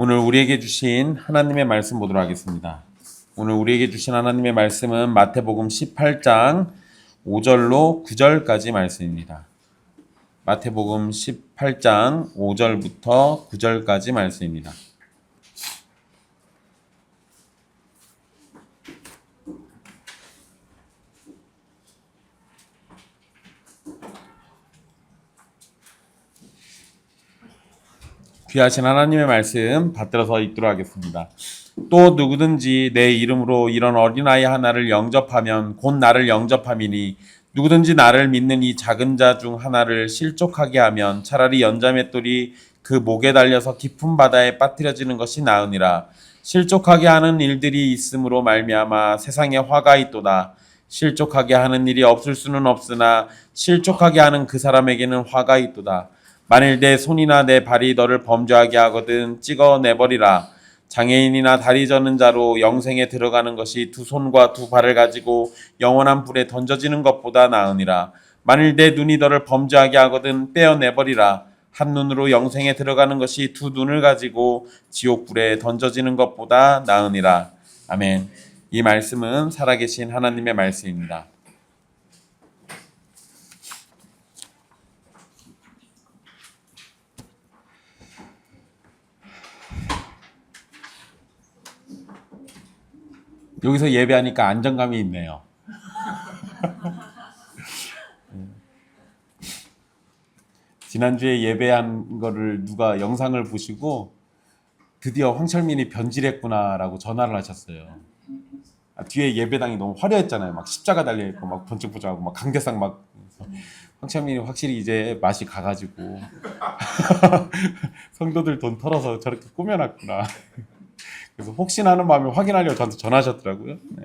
오늘 우리에게 주신 하나님의 말씀 보도록 하겠습니다. 오늘 우리에게 주신 하나님의 말씀은 마태복음 18장 5절로 9절까지 말씀입니다. 마태복음 18장 5절부터 9절까지 말씀입니다. 귀하신 하나님의 말씀 받들어서 읽도록 하겠습니다. 또 누구든지 내 이름으로 이런 어린아이 하나를 영접하면 곧 나를 영접함이니 누구든지 나를 믿는 이 작은 자 중 하나를 실족하게 하면 차라리 연자맷돌이 그 목에 달려서 깊은 바다에 빠뜨려지는 것이 나으니라. 실족하게 하는 일들이 있음으로 말미암아 세상에 화가 있도다. 실족하게 하는 일이 없을 수는 없으나 실족하게 하는 그 사람에게는 화가 있도다. 만일 내 손이나 내 발이 너를 범죄하게 하거든 찍어내버리라. 장애인이나 다리 저는 자로 영생에 들어가는 것이 두 손과 두 발을 가지고 영원한 불에 던져지는 것보다 나으니라. 만일 내 눈이 너를 범죄하게 하거든 떼어내버리라. 한 눈으로 영생에 들어가는 것이 두 눈을 가지고 지옥불에 던져지는 것보다 나으니라. 아멘. 이 말씀은 살아계신 하나님의 말씀입니다. 여기서 예배하니까 안정감이 있네요. 지난주에 예배한 거를 누가 영상을 보시고 드디어 황철민이 변질했구나라고 전화를 하셨어요. 뒤에 예배당이 너무 화려했잖아요. 막 십자가 달려있고 막 번쩍번쩍하고 막 강대상 막. 황철민이 확실히 이제 맛이 가가지고 성도들 돈 털어서 저렇게 꾸며놨구나. 그래서 혹시나 하는 마음에 확인하려고 저한테 전화하셨더라고요. 네.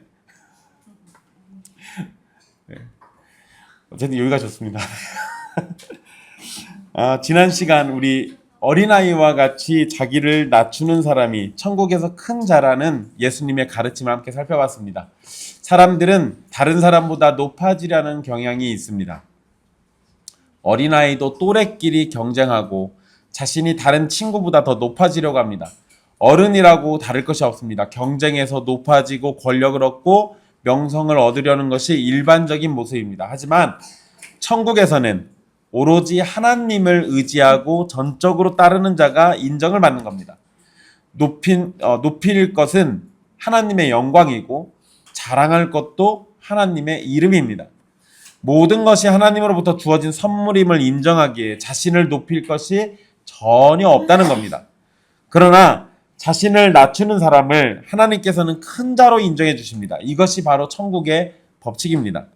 네. 어쨌든 여기가 좋습니다. 지난 시간 우리 어린아이와 같이 자기를 낮추는 사람이 천국에서 큰 자라는 예수님의 가르침을 함께 살펴봤습니다. 사람들은 다른 사람보다 높아지려는 경향이 있습니다. 어린아이도 또래끼리 경쟁하고 자신이 다른 친구보다 더 높아지려고 합니다. 어른이라고 다를 것이 없습니다. 경쟁에서 높아지고 권력을 얻고 명성을 얻으려는 것이 일반적인 모습입니다. 하지만 천국에서는 오로지 하나님을 의지하고 전적으로 따르는 자가 인정을 받는 겁니다. 높일 것은 하나님의 영광이고 자랑할 것도 하나님의 이름입니다. 모든 것이 하나님으로부터 주어진 선물임을 인정하기에 자신을 높일 것이 전혀 없다는 겁니다. 그러나 자신을 낮추는 사람을 하나님께서는 큰 자로 인정해 주십니다. 이것이 바로 천국의 법칙입니다.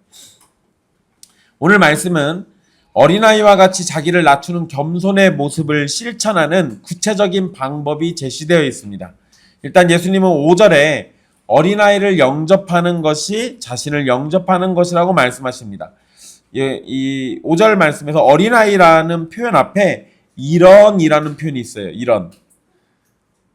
오늘 말씀은 어린아이와 같이 자기를 낮추는 겸손의 모습을 실천하는 구체적인 방법이 제시되어 있습니다. 일단 예수님은 5절에 어린아이를 영접하는 것이 자신을 영접하는 것이라고 말씀하십니다. 이 5절 말씀에서 어린아이라는 표현 앞에 이런이라는 표현이 있어요. 이런.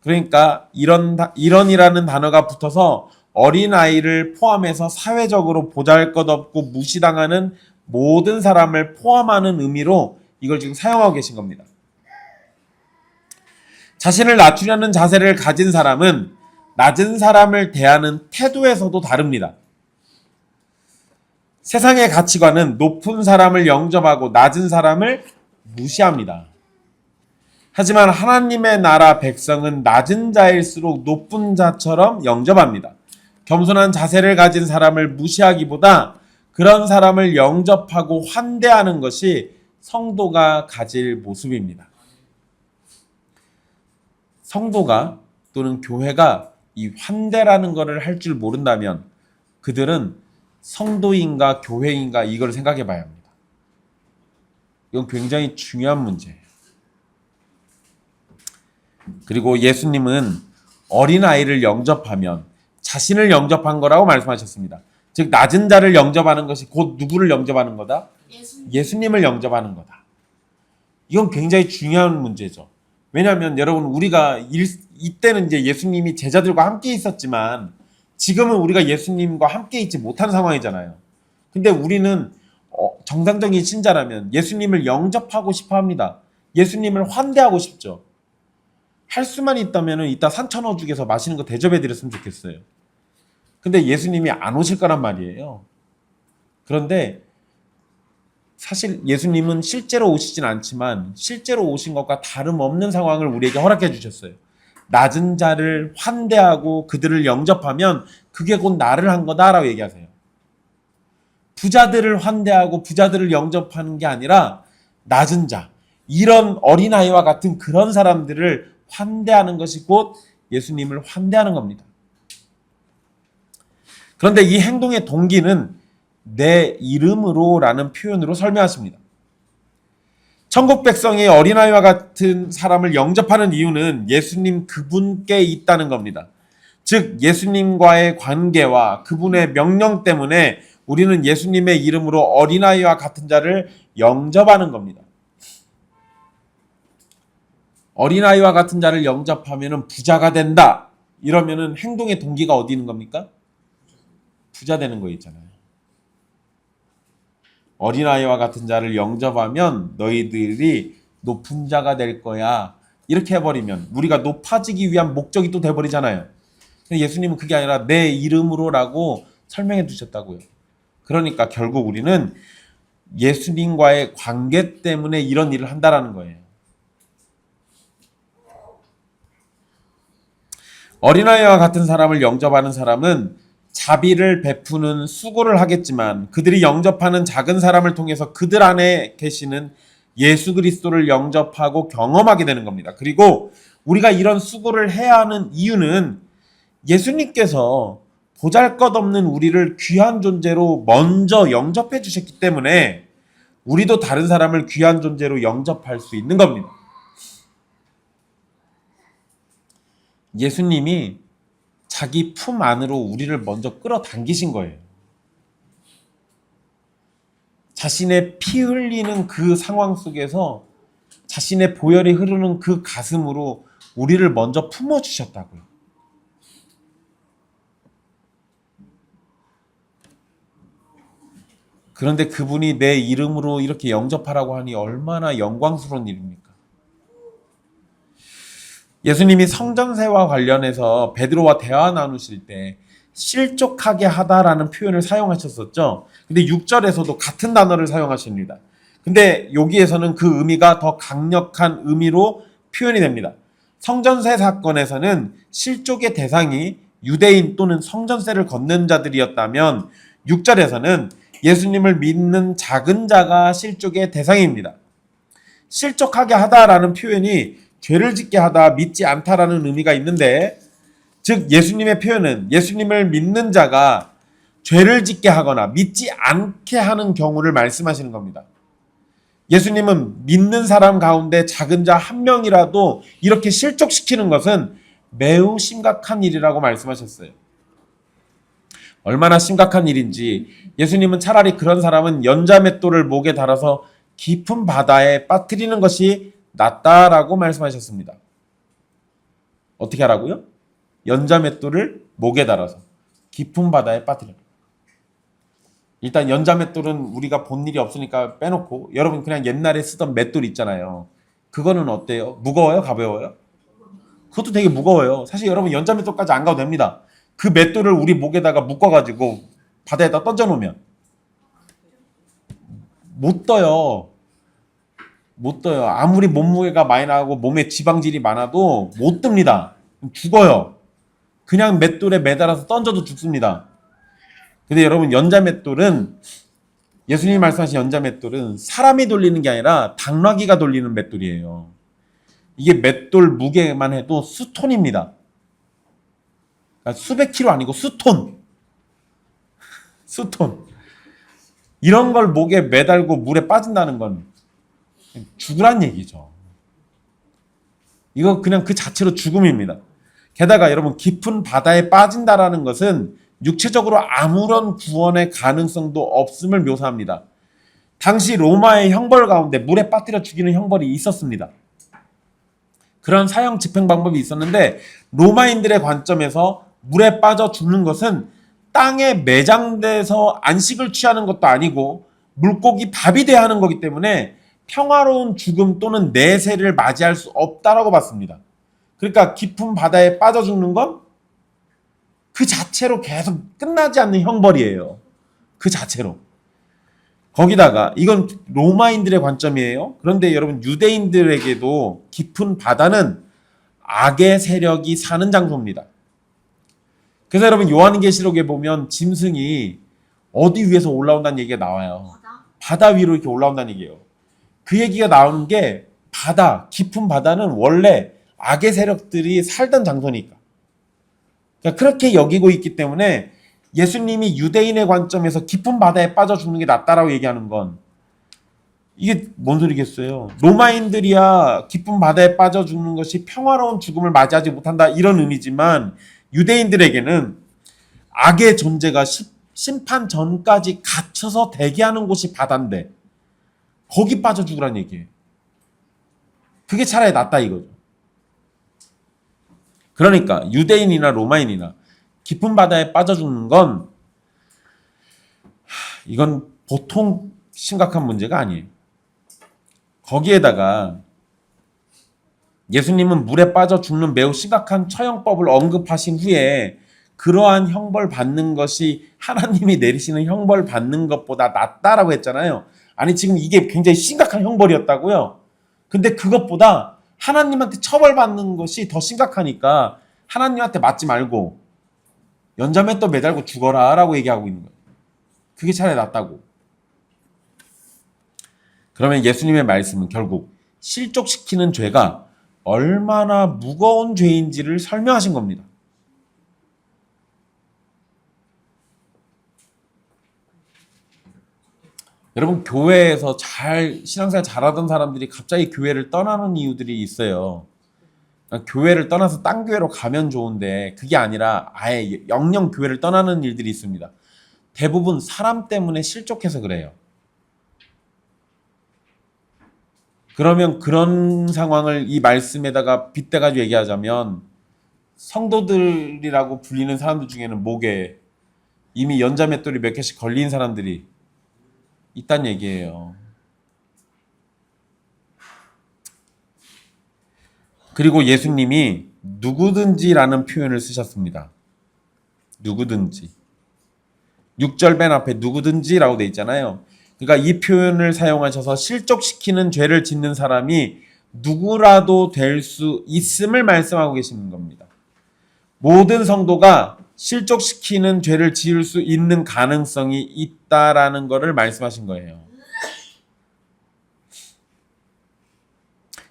그러니까 이런이라는 단어가 붙어서 어린아이를 포함해서 사회적으로 보잘것없고 무시당하는 모든 사람을 포함하는 의미로 이걸 지금 사용하고 계신 겁니다. 자신을 낮추려는 자세를 가진 사람은 낮은 사람을 대하는 태도에서도 다릅니다. 세상의 가치관은 높은 사람을 영접하고 낮은 사람을 무시합니다. 하지만 하나님의 나라 백성은 낮은 자일수록 높은 자처럼 영접합니다. 겸손한 자세를 가진 사람을 무시하기보다 그런 사람을 영접하고 환대하는 것이 성도가 가질 모습입니다. 성도가 또는 교회가 이 환대라는 것을 할 줄 모른다면 그들은 성도인가 교회인가 이걸 생각해 봐야 합니다. 이건 굉장히 중요한 문제예요. 그리고 예수님은 어린아이를 영접하면 자신을 영접한 거라고 말씀하셨습니다. 즉 낮은 자를 영접하는 것이 곧 누구를 영접하는 거다? 예수님을 영접하는 거다. 이건 굉장히 중요한 문제죠. 왜냐하면 여러분 우리가 이때는 이제 예수님이 제자들과 함께 있었지만 지금은 우리가 예수님과 함께 있지 못한 상황이잖아요. 근데 우리는 정상적인 신자라면 예수님을 영접하고 싶어 합니다. 예수님을 환대하고 싶죠. 할 수만 있다면 이따 산천어죽에서 맛있는 거 대접해 드렸으면 좋겠어요. 근데 예수님이 안 오실 거란 말이에요. 그런데 사실 예수님은 실제로 오시진 않지만 실제로 오신 것과 다름없는 상황을 우리에게 허락해 주셨어요. 낮은 자를 환대하고 그들을 영접하면 그게 곧 나를 한 거다라고 얘기하세요. 부자들을 환대하고 부자들을 영접하는 게 아니라 낮은 자, 이런 어린아이와 같은 그런 사람들을 환대하는 것이 곧 예수님을 환대하는 겁니다. 그런데 이 행동의 동기는 내 이름으로 라는 표현으로 설명하십니다. 천국 백성이 어린아이와 같은 사람을 영접하는 이유는 예수님 그분께 있다는 겁니다. 즉 예수님과의 관계와 그분의 명령 때문에 우리는 예수님의 이름으로 어린아이와 같은 자를 영접하는 겁니다. 어린아이와 같은 자를 영접하면 부자가 된다. 이러면 행동의 동기가 어디 있는 겁니까? 부자 되는 거 있잖아요. 어린아이와 같은 자를 영접하면 너희들이 높은 자가 될 거야. 이렇게 해버리면 우리가 높아지기 위한 목적이 또 돼버리잖아요. 예수님은 그게 아니라 내 이름으로라고 설명해 주셨다고요. 그러니까 결국 우리는 예수님과의 관계 때문에 이런 일을 한다라는 거예요. 어린아이와 같은 사람을 영접하는 사람은 자비를 베푸는 수고를 하겠지만 그들이 영접하는 작은 사람을 통해서 그들 안에 계시는 예수 그리스도를 영접하고 경험하게 되는 겁니다. 그리고 우리가 이런 수고를 해야 하는 이유는 예수님께서 보잘것없는 우리를 귀한 존재로 먼저 영접해 주셨기 때문에 우리도 다른 사람을 귀한 존재로 영접할 수 있는 겁니다. 예수님이 자기 품 안으로 우리를 먼저 끌어당기신 거예요. 자신의 피 흘리는 그 상황 속에서 자신의 보혈이 흐르는 그 가슴으로 우리를 먼저 품어주셨다고요. 그런데 그분이 내 이름으로 이렇게 영접하라고 하니 얼마나 영광스러운 일입니까? 예수님이 성전세와 관련해서 베드로와 대화 나누실 때 실족하게 하다라는 표현을 사용하셨었죠. 근데 6절에서도 같은 단어를 사용하십니다. 근데 여기에서는 그 의미가 더 강력한 의미로 표현이 됩니다. 성전세 사건에서는 실족의 대상이 유대인 또는 성전세를 걷는 자들이었다면 6절에서는 예수님을 믿는 작은 자가 실족의 대상입니다. 실족하게 하다라는 표현이 죄를 짓게 하다, 믿지 않다라는 의미가 있는데, 즉 예수님의 표현은 예수님을 믿는 자가 죄를 짓게 하거나 믿지 않게 하는 경우를 말씀하시는 겁니다. 예수님은 믿는 사람 가운데 작은 자 한 명이라도 이렇게 실족시키는 것은 매우 심각한 일이라고 말씀하셨어요. 얼마나 심각한 일인지 예수님은 차라리 그런 사람은 연자맷돌을 목에 달아서 깊은 바다에 빠뜨리는 것이 낫다라고 말씀하셨습니다. 어떻게 하라고요? 연자맷돌을 목에 달아서 깊은 바다에 빠뜨려. 일단 연자맷돌은 우리가 본 일이 없으니까 빼놓고 여러분 그냥 옛날에 쓰던 맷돌 있잖아요. 그거는 어때요? 무거워요? 가벼워요? 그것도 되게 무거워요. 사실 여러분 연자맷돌까지 안 가도 됩니다. 그 맷돌을 우리 목에다가 묶어가지고 바다에다 던져놓으면 못 떠요. 못 떠요. 아무리 몸무게가 많이 나가고 몸에 지방질이 많아도 못 뜹니다. 죽어요. 그냥 맷돌에 매달아서 던져도 죽습니다. 근데 여러분 연자맷돌은 예수님이 말씀하신 연자맷돌은 사람이 돌리는 게 아니라 당나귀가 돌리는 맷돌이에요. 이게 맷돌 무게만 해도 수톤입니다. 그러니까 수백 킬로 아니고 수톤. 수톤. 이런 걸 목에 매달고 물에 빠진다는 건 죽으란 얘기죠. 이거 그냥 그 자체로 죽음입니다. 게다가 여러분 깊은 바다에 빠진다라는 것은 육체적으로 아무런 구원의 가능성도 없음을 묘사합니다. 당시 로마의 형벌 가운데 물에 빠뜨려 죽이는 형벌이 있었습니다. 그런 사형 집행 방법이 있었는데 로마인들의 관점에서 물에 빠져 죽는 것은 땅에 매장돼서 안식을 취하는 것도 아니고 물고기 밥이 돼야 하는 거기 때문에 평화로운 죽음 또는 내세를 맞이할 수 없다라고 봤습니다. 그러니까 깊은 바다에 빠져 죽는 건 그 자체로 계속 끝나지 않는 형벌이에요. 그 자체로. 거기다가 이건 로마인들의 관점이에요. 그런데 여러분 유대인들에게도 깊은 바다는 악의 세력이 사는 장소입니다. 그래서 여러분 요한계시록에 보면 짐승이 어디 위에서 올라온다는 얘기가 나와요. 바다 위로 이렇게 올라온다는 얘기예요. 그 얘기가 나오는 게 바다, 깊은 바다는 원래 악의 세력들이 살던 장소니까. 그러니까 그렇게 여기고 있기 때문에 예수님이 유대인의 관점에서 깊은 바다에 빠져 죽는 게 낫다라고 얘기하는 건 이게 뭔 소리겠어요. 로마인들이야 깊은 바다에 빠져 죽는 것이 평화로운 죽음을 맞이하지 못한다 이런 의미지만 유대인들에게는 악의 존재가 심판 전까지 갇혀서 대기하는 곳이 바다인데 거기 빠져 죽으란 얘기예요. 그게 차라리 낫다 이거죠. 그러니까 유대인이나 로마인이나 깊은 바다에 빠져 죽는 건 이건 보통 심각한 문제가 아니에요. 거기에다가 예수님은 물에 빠져 죽는 매우 심각한 처형법을 언급하신 후에 그러한 형벌 받는 것이 하나님이 내리시는 형벌 받는 것보다 낫다라고 했잖아요. 아니 지금 이게 굉장히 심각한 형벌이었다고요. 근데 그것보다 하나님한테 처벌받는 것이 더 심각하니까 하나님한테 맞지 말고 연자매 또 매달고 죽어라 라고 얘기하고 있는 거예요. 그게 차라리 낫다고. 그러면 예수님의 말씀은 결국 실족시키는 죄가 얼마나 무거운 죄인지를 설명하신 겁니다. 여러분 교회에서 신앙생활 잘하던 사람들이 갑자기 교회를 떠나는 이유들이 있어요. 교회를 떠나서 딴 교회로 가면 좋은데 그게 아니라 아예 영영 교회를 떠나는 일들이 있습니다. 대부분 사람 때문에 실족해서 그래요. 그러면 그런 상황을 이 말씀에다가 빗대가지고 얘기하자면 성도들이라고 불리는 사람들 중에는 목에 이미 연자맷돌이 몇 개씩 걸린 사람들이 있단 얘기예요. 그리고 예수님이 누구든지라는 표현을 쓰셨습니다. 누구든지. 6절 맨 앞에 누구든지라고 돼 있잖아요. 그러니까 이 표현을 사용하셔서 실족시키는 죄를 짓는 사람이 누구라도 될 수 있음을 말씀하고 계시는 겁니다. 모든 성도가 실족시키는 죄를 지을 수 있는 가능성이 있다라는 것을 말씀하신 거예요.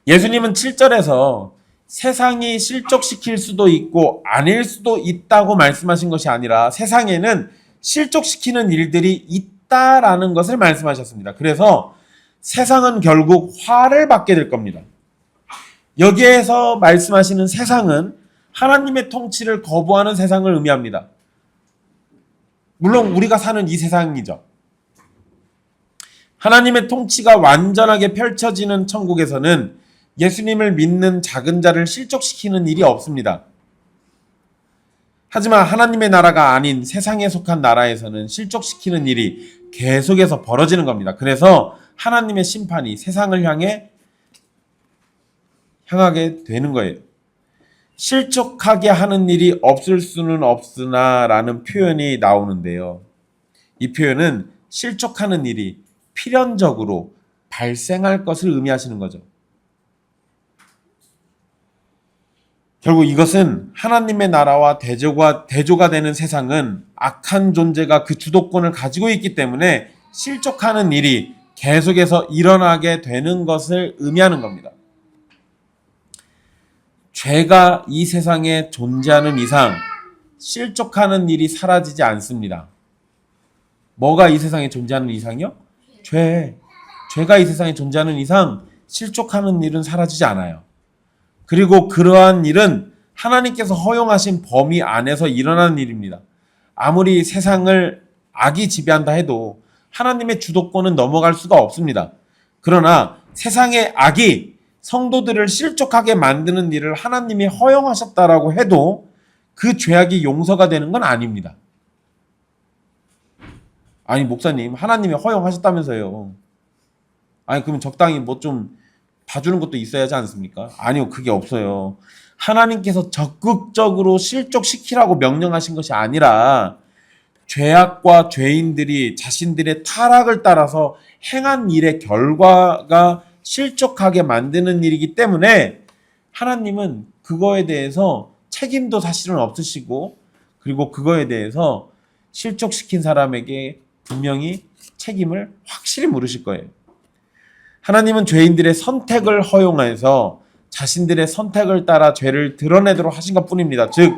예수님은 7절에서 세상이 실족시킬 수도 있고 아닐 수도 있다고 말씀하신 것이 아니라 세상에는 실족시키는 일들이 있다라는 것을 말씀하셨습니다. 그래서 세상은 결국 화를 받게 될 겁니다. 여기에서 말씀하시는 세상은 하나님의 통치를 거부하는 세상을 의미합니다. 물론 우리가 사는 이 세상이죠. 하나님의 통치가 완전하게 펼쳐지는 천국에서는 예수님을 믿는 작은 자를 실족시키는 일이 없습니다. 하지만 하나님의 나라가 아닌 세상에 속한 나라에서는 실족시키는 일이 계속해서 벌어지는 겁니다. 그래서 하나님의 심판이 세상을 향하게 되는 거예요. 실족하게 하는 일이 없을 수는 없으나 라는 표현이 나오는데요. 이 표현은 실족하는 일이 필연적으로 발생할 것을 의미하시는 거죠. 결국 이것은 하나님의 나라와 대조가 되는 세상은 악한 존재가 그 주도권을 가지고 있기 때문에 실족하는 일이 계속해서 일어나게 되는 것을 의미하는 겁니다. 죄가 이 세상에 존재하는 이상 실족하는 일이 사라지지 않습니다. 뭐가 이 세상에 존재하는 이상이요? 죄가 이 세상에 존재하는 이상 실족하는 일은 사라지지 않아요. 그리고 그러한 일은 하나님께서 허용하신 범위 안에서 일어나는 일입니다. 아무리 세상을 악이 지배한다 해도 하나님의 주도권은 넘어갈 수가 없습니다. 그러나 세상의 악이 성도들을 실족하게 만드는 일을 하나님이 허용하셨다라고 해도 그 죄악이 용서가 되는 건 아닙니다. 아니 목사님 하나님이 허용하셨다면서요. 아니 그러면 적당히 뭐 좀 봐주는 것도 있어야 하지 않습니까? 아니요 그게 없어요. 하나님께서 적극적으로 실족시키라고 명령하신 것이 아니라 죄악과 죄인들이 자신들의 타락을 따라서 행한 일의 결과가 실족하게 만드는 일이기 때문에 하나님은 그거에 대해서 책임도 사실은 없으시고, 그리고 그거에 대해서 실족시킨 사람에게 분명히 책임을 확실히 물으실 거예요. 하나님은 죄인들의 선택을 허용해서 자신들의 선택을 따라 죄를 드러내도록 하신 것 뿐입니다. 즉,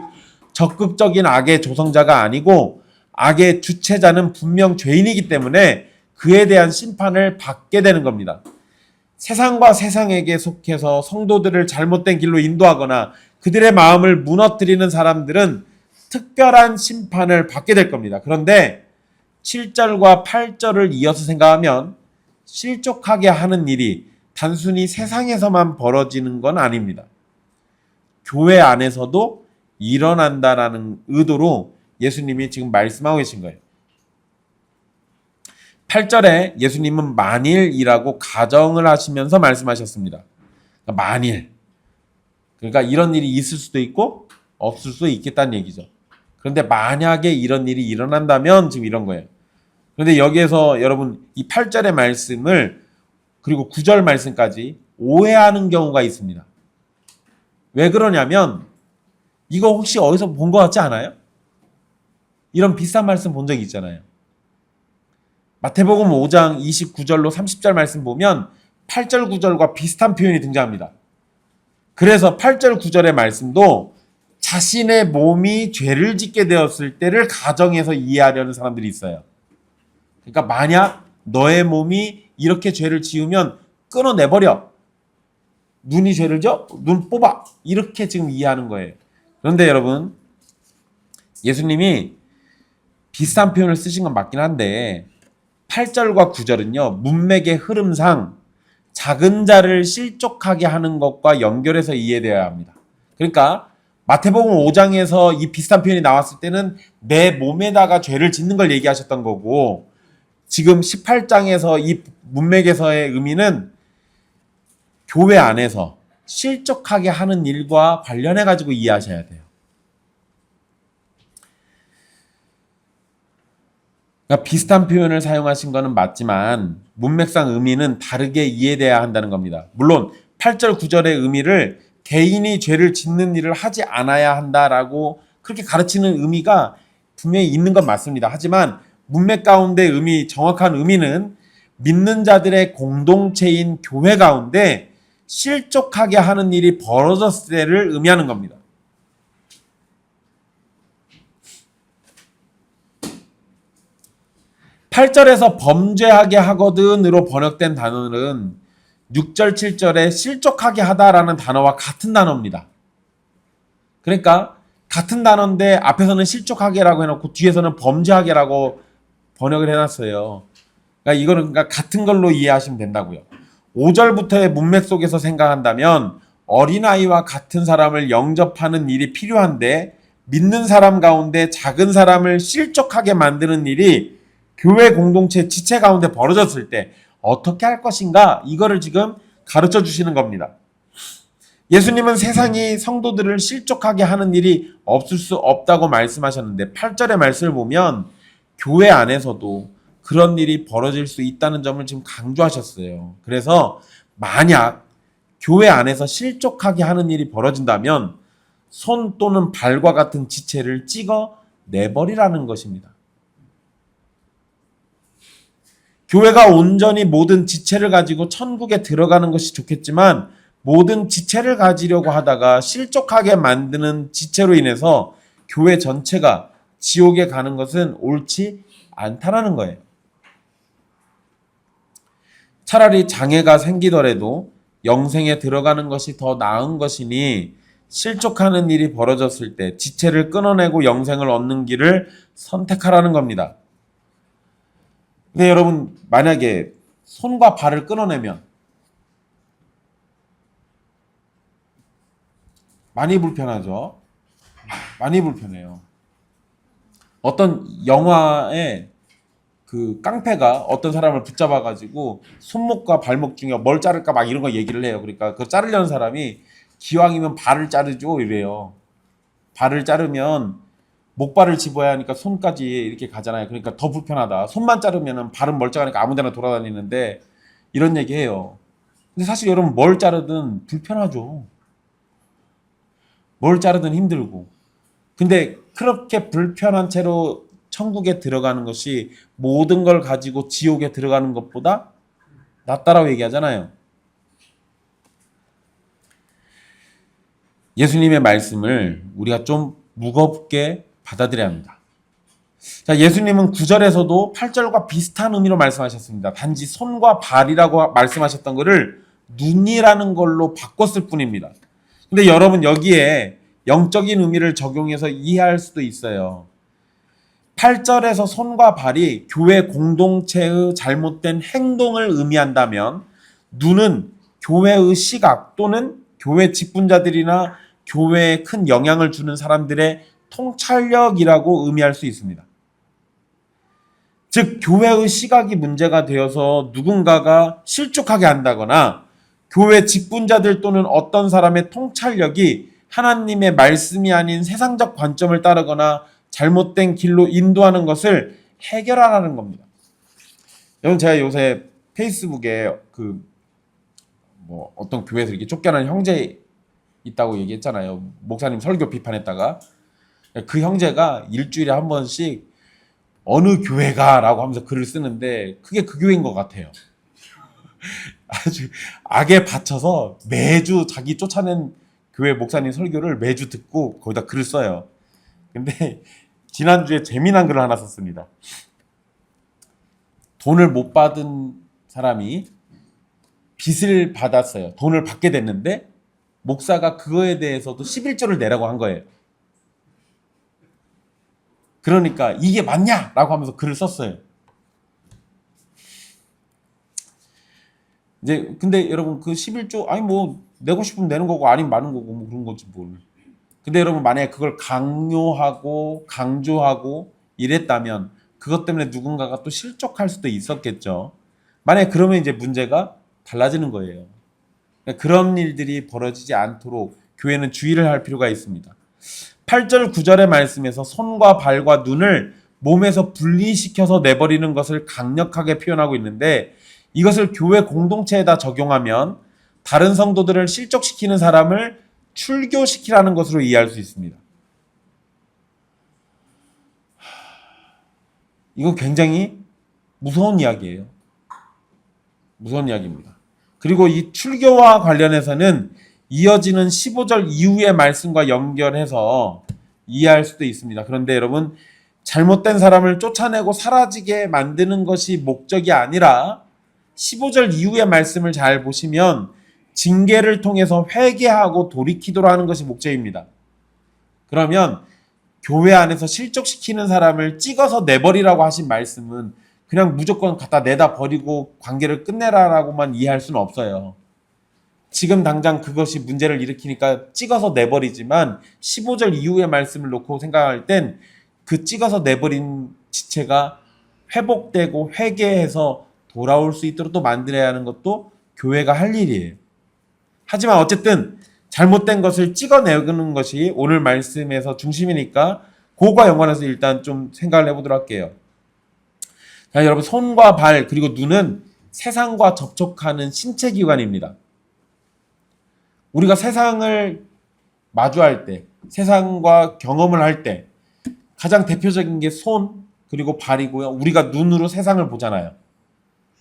적극적인 악의 조성자가 아니고 악의 주체자는 분명 죄인이기 때문에 그에 대한 심판을 받게 되는 겁니다. 세상과 세상에게 속해서 성도들을 잘못된 길로 인도하거나 그들의 마음을 무너뜨리는 사람들은 특별한 심판을 받게 될 겁니다. 그런데 7절과 8절을 이어서 생각하면 실족하게 하는 일이 단순히 세상에서만 벌어지는 건 아닙니다. 교회 안에서도 일어난다라는 의도로 예수님이 지금 말씀하고 계신 거예요. 8절에 예수님은 만일이라고 가정을 하시면서 말씀하셨습니다. 그러니까 만일. 그러니까 이런 일이 있을 수도 있고 없을 수도 있겠다는 얘기죠. 그런데 만약에 이런 일이 일어난다면 지금 이런 거예요. 그런데 여기에서 여러분 이 8절의 말씀을 그리고 9절 말씀까지 오해하는 경우가 있습니다. 왜 그러냐면 이거 혹시 어디서 본 것 같지 않아요? 이런 비슷한 말씀 본 적이 있잖아요. 마태복음 5장 29절로 30절 말씀 보면 8절 9절과 비슷한 표현이 등장합니다. 그래서 8절 9절의 말씀도 자신의 몸이 죄를 짓게 되었을 때를 가정해서 이해하려는 사람들이 있어요. 그러니까 만약 너의 몸이 이렇게 죄를 지으면 끊어내버려. 눈이 죄를 져? 눈 뽑아. 이렇게 지금 이해하는 거예요. 그런데 여러분, 예수님이 비슷한 표현을 쓰신 건 맞긴 한데 8절과 9절은요. 문맥의 흐름상 작은 자를 실족하게 하는 것과 연결해서 이해되어야 합니다. 그러니까 마태복음 5장에서 이 비슷한 표현이 나왔을 때는 내 몸에다가 죄를 짓는 걸 얘기하셨던 거고, 지금 18장에서 이 문맥에서의 의미는 교회 안에서 실족하게 하는 일과 관련해 가지고 이해하셔야 돼요. 그러니까 비슷한 표현을 사용하신 것은 맞지만 문맥상 의미는 다르게 이해돼야 한다는 겁니다. 물론 8절 9절의 의미를 개인이 죄를 짓는 일을 하지 않아야 한다라고 그렇게 가르치는 의미가 분명히 있는 건 맞습니다. 하지만 문맥 가운데 정확한 의미는 믿는 자들의 공동체인 교회 가운데 실족하게 하는 일이 벌어졌을 때를 의미하는 겁니다. 8절에서 범죄하게 하거든으로 번역된 단어는 6절, 7절에 실족하게 하다라는 단어와 같은 단어입니다. 그러니까 같은 단어인데 앞에서는 실족하게라고 해놓고 뒤에서는 범죄하게라고 번역을 해놨어요. 그러니까 이거는 같은 걸로 이해하시면 된다고요. 5절부터의 문맥 속에서 생각한다면 어린아이와 같은 사람을 영접하는 일이 필요한데 믿는 사람 가운데 작은 사람을 실족하게 만드는 일이 교회 공동체 지체 가운데 벌어졌을 때 어떻게 할 것인가, 이거를 지금 가르쳐 주시는 겁니다. 예수님은 세상이 성도들을 실족하게 하는 일이 없을 수 없다고 말씀하셨는데 8절의 말씀을 보면 교회 안에서도 그런 일이 벌어질 수 있다는 점을 지금 강조하셨어요. 그래서 만약 교회 안에서 실족하게 하는 일이 벌어진다면 손 또는 발과 같은 지체를 찍어 내버리라는 것입니다. 교회가 온전히 모든 지체를 가지고 천국에 들어가는 것이 좋겠지만 모든 지체를 가지려고 하다가 실족하게 만드는 지체로 인해서 교회 전체가 지옥에 가는 것은 옳지 않다라는 거예요. 차라리 장애가 생기더라도 영생에 들어가는 것이 더 나은 것이니 실족하는 일이 벌어졌을 때 지체를 끊어내고 영생을 얻는 길을 선택하라는 겁니다. 근데 여러분, 만약에 손과 발을 끊어내면 많이 불편하죠? 많이 불편해요. 어떤 영화에 그 깡패가 어떤 사람을 붙잡아가지고 손목과 발목 중에 뭘 자를까 막 이런 거 얘기를 해요. 그러니까 그 자르려는 사람이 기왕이면 발을 자르죠 이래요. 발을 자르면 목발을 집어야 하니까 손까지 이렇게 가잖아요. 그러니까 더 불편하다. 손만 자르면 발은 멀쩡하니까 아무데나 돌아다니는데 이런 얘기해요. 근데 사실 여러분 뭘 자르든 불편하죠. 뭘 자르든 힘들고. 근데 그렇게 불편한 채로 천국에 들어가는 것이 모든 걸 가지고 지옥에 들어가는 것보다 낫다라고 얘기하잖아요. 예수님의 말씀을 우리가 좀 무겁게 받아들여야 합니다. 자, 예수님은 9절에서도 8절과 비슷한 의미로 말씀하셨습니다. 단지 손과 발이라고 말씀하셨던 것을 눈이라는 걸로 바꿨을 뿐입니다. 근데 여러분 여기에 영적인 의미를 적용해서 이해할 수도 있어요. 8절에서 손과 발이 교회 공동체의 잘못된 행동을 의미한다면 눈은 교회의 시각 또는 교회 직분자들이나 교회에 큰 영향을 주는 사람들의 통찰력이라고 의미할 수 있습니다. 즉 교회의 시각이 문제가 되어서 누군가가 실족하게 한다거나 교회 직분자들 또는 어떤 사람의 통찰력이 하나님의 말씀이 아닌 세상적 관점을 따르거나 잘못된 길로 인도하는 것을 해결하라는 겁니다. 여러분 제가 요새 페이스북에 어떤 교회에서 이렇게 쫓겨난 형제 있다고 얘기했잖아요. 목사님 설교 비판했다가 그 형제가 일주일에 한 번씩 어느 교회가라고 하면서 글을 쓰는데 그게 그 교회인 것 같아요. 아주 악에 받쳐서 매주 자기 쫓아낸 교회 목사님 설교를 매주 듣고 거기다 글을 써요. 근데 지난주에 재미난 글을 하나 썼습니다. 돈을 못 받은 사람이 빚을 받았어요. 돈을 받게 됐는데 목사가 그거에 대해서도 11조를 내라고 한 거예요. 그러니까 이게 맞냐라고 하면서 글을 썼어요. 이제 근데 여러분 그 11조 아니 뭐 내고 싶으면 내는 거고 아니면 마는 거고 뭐 그런 거지 뭘. 근데 여러분 만약에 그걸 강요하고 강조하고 이랬다면 그것 때문에 누군가가 또 실족할 수도 있었겠죠. 만약에 그러면 이제 문제가 달라지는 거예요. 그러니까 그런 일들이 벌어지지 않도록 교회는 주의를 할 필요가 있습니다. 8절 9절의 말씀에서 손과 발과 눈을 몸에서 분리시켜서 내버리는 것을 강력하게 표현하고 있는데 이것을 교회 공동체에다 적용하면 다른 성도들을 실족시키는 사람을 출교시키라는 것으로 이해할 수 있습니다. 이거 굉장히 무서운 이야기예요. 무서운 이야기입니다. 그리고 이 출교와 관련해서는 이어지는 15절 이후의 말씀과 연결해서 이해할 수도 있습니다. 그런데 여러분 잘못된 사람을 쫓아내고 사라지게 만드는 것이 목적이 아니라 15절 이후의 말씀을 잘 보시면 징계를 통해서 회개하고 돌이키도록 하는 것이 목적입니다. 그러면 교회 안에서 실족시키는 사람을 찍어서 내버리라고 하신 말씀은 그냥 무조건 갖다 내다 버리고 관계를 끝내라라고만 이해할 수는 없어요. 지금 당장 그것이 문제를 일으키니까 찍어서 내버리지만 15절 이후의 말씀을 놓고 생각할 땐 그 찍어서 내버린 지체가 회복되고 회개해서 돌아올 수 있도록 또 만들어야 하는 것도 교회가 할 일이에요. 하지만 어쨌든 잘못된 것을 찍어내는 것이 오늘 말씀에서 중심이니까 그거와 연관해서 일단 좀 생각을 해보도록 할게요. 자, 여러분 손과 발 그리고 눈은 세상과 접촉하는 신체 기관입니다. 우리가 세상을 마주할 때, 세상과 경험을 할 때 가장 대표적인 게 손 그리고 발이고요. 우리가 눈으로 세상을 보잖아요.